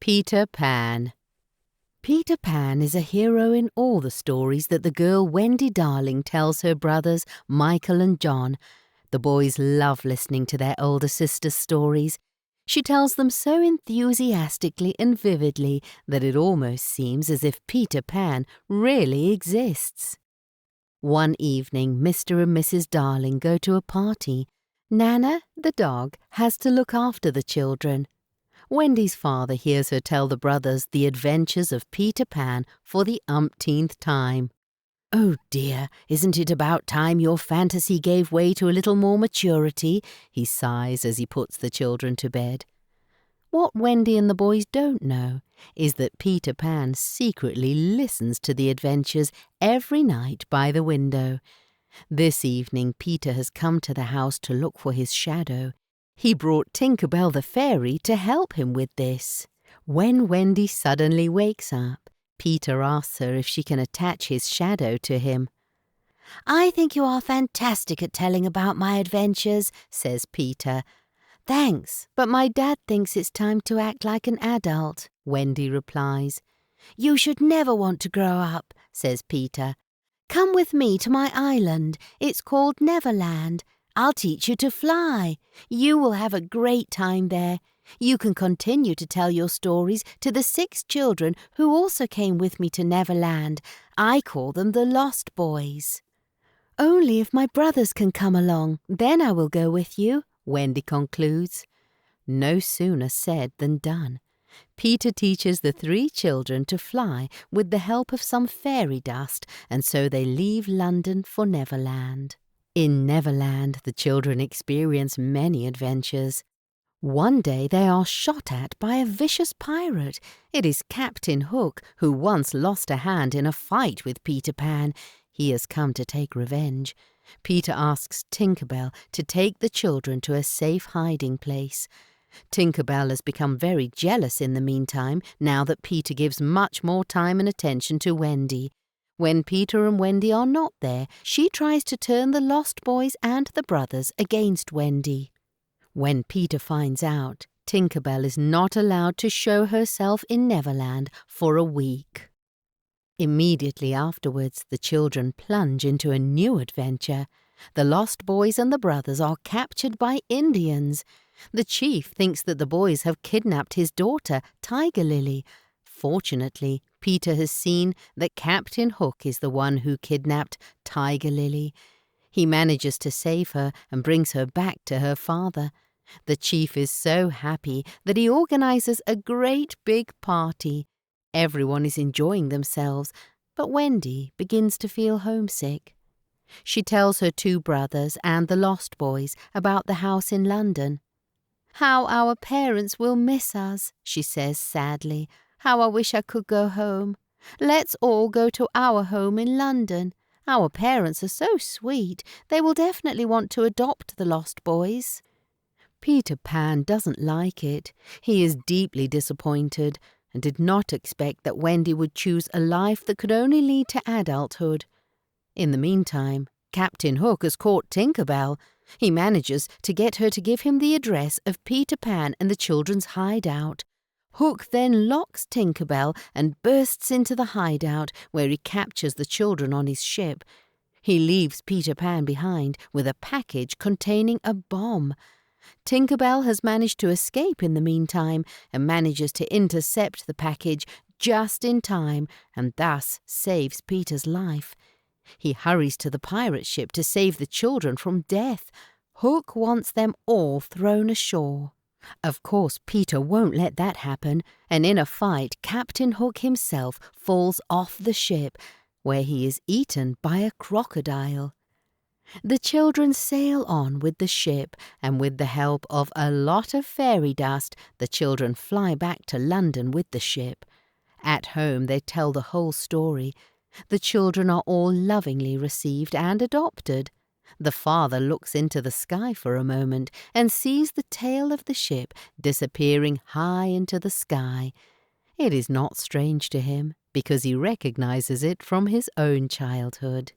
Peter Pan. Peter Pan is a hero in all the stories that the girl Wendy Darling tells her brothers Michael and John. The boys love listening to their older sister's stories. She tells them so enthusiastically and vividly that it almost seems as if Peter Pan really exists. One evening, Mr. and Mrs. Darling go to a party. Nana, the dog, has to look after the children. Wendy's father hears her tell the brothers the adventures of Peter Pan for the umpteenth time. "Oh dear, isn't it about time your fantasy gave way to a little more maturity?" he sighs as he puts the children to bed. What Wendy and the boys don't know is that Peter Pan secretly listens to the adventures every night by the window. This evening Peter has come to the house to look for his shadow. He brought Tinker Bell the fairy to help him with this. When Wendy suddenly wakes up, Peter asks her if she can attach his shadow to him. "I think you are fantastic at telling about my adventures," says Peter. "Thanks, but my dad thinks it's time to act like an adult," Wendy replies. "You should never want to grow up," says Peter. "Come with me to my island. It's called Neverland. I'll teach you to fly. You will have a great time there. You can continue to tell your stories to the 6 children who also came with me to Neverland. I call them the Lost Boys." "Only if my brothers can come along, then I will go with you," Wendy concludes. No sooner said than done. Peter teaches the 3 children to fly with the help of some fairy dust, and so they leave London for Neverland. In Neverland, the children experience many adventures. One day they are shot at by a vicious pirate. It is Captain Hook, who once lost a hand in a fight with Peter Pan. He has come to take revenge. Peter asks Tinker Bell to take the children to a safe hiding place. Tinker Bell has become very jealous in the meantime, now that Peter gives much more time and attention to Wendy. When Peter and Wendy are not there, she tries to turn the Lost Boys and the brothers against Wendy. When Peter finds out, Tinker Bell is not allowed to show herself in Neverland for a week. Immediately afterwards, the children plunge into a new adventure. The Lost Boys and the brothers are captured by Indians. The chief thinks that the boys have kidnapped his daughter, Tiger Lily. Fortunately, Peter has seen that Captain Hook is the one who kidnapped Tiger Lily. He manages to save her and brings her back to her father. The chief is so happy that he organizes a great big party. Everyone is enjoying themselves, but Wendy begins to feel homesick. She tells her 2 brothers and the Lost Boys about the house in London. "How our parents will miss us," she says sadly. "How I wish I could go home. Let's all go to our home in London. Our parents are so sweet. They will definitely want to adopt the Lost Boys." Peter Pan doesn't like it. He is deeply disappointed and did not expect that Wendy would choose a life that could only lead to adulthood. In the meantime, Captain Hook has caught Tinker Bell. He manages to get her to give him the address of Peter Pan and the children's hideout. Hook then locks Tinker Bell and bursts into the hideout, where he captures the children on his ship. He leaves Peter Pan behind with a package containing a bomb. Tinker Bell has managed to escape in the meantime and manages to intercept the package just in time and thus saves Peter's life. He hurries to the pirate ship to save the children from death. Hook wants them all thrown ashore. Of course, Peter won't let that happen, and in a fight, Captain Hook himself falls off the ship, where he is eaten by a crocodile. The children sail on with the ship, and with the help of a lot of fairy dust, the children fly back to London with the ship. At home, they tell the whole story. The children are all lovingly received and adopted. The father looks into the sky for a moment and sees the tail of the ship disappearing high into the sky. It is not strange to him, because he recognizes it from his own childhood.